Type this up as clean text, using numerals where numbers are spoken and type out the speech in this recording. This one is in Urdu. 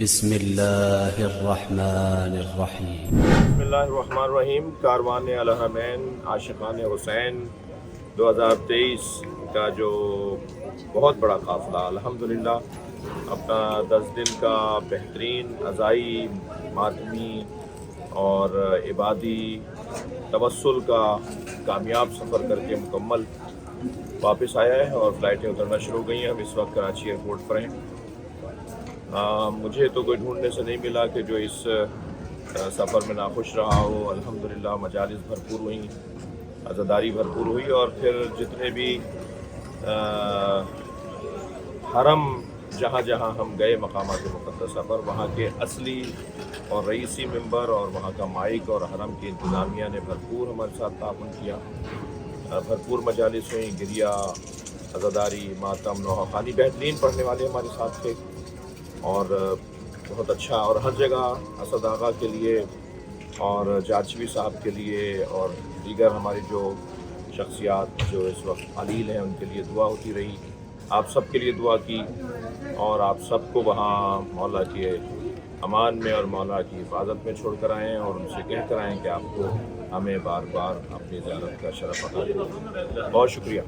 بسم اللہ الرحمن الرحیم۔ بسم اللہ الرحمن الرحیم۔ کاروان الحرمین عاشقان حسین 2023 کا جو بہت بڑا قافلہ الحمدللہ اپنا 10 دن کا بہترین عزائی ماتمی اور عبادی توسل کا کامیاب سفر کر کے مکمل واپس آیا ہے اور فلائٹیں اترنا شروع ہو گئی ہیں۔ ہم اس وقت کراچی ایئرپورٹ پر ہیں۔ مجھے تو کوئی ڈھونڈنے سے نہیں ملا کہ جو اس سفر میں ناخوش رہا ہو۔ الحمدللہ مجالس بھرپور ہوئیں، عزاداری بھرپور ہوئی، اور پھر جتنے بھی حرم جہاں جہاں ہم گئے مقامات مقدسہ پر، وہاں کے اصلی اور رئیسی ممبر اور وہاں کا مائک اور حرم کی انتظامیہ نے بھرپور ہمارے ساتھ تعاون کیا۔ بھرپور مجالس ہوئیں، گریہ، عزاداری، ماتم، نوحہ خوانی، بہترین پڑھنے والے ہمارے ساتھ تھے اور بہت اچھا۔ اور ہر جگہ اسد آغا کے لیے اور جارچوی صاحب کے لیے اور دیگر ہماری جو شخصیات جو اس وقت علیل ہیں ان کے لیے دعا ہوتی رہی۔ آپ سب کے لیے دعا کی اور آپ سب کو وہاں مولا کے امان میں اور مولا کی حفاظت میں چھوڑ کر آئیں اور ان سے کہہ کر آئیں کہ آپ کو ہمیں بار بار اپنی زیارت کا شرف عطا کریں۔ بہت شکریہ۔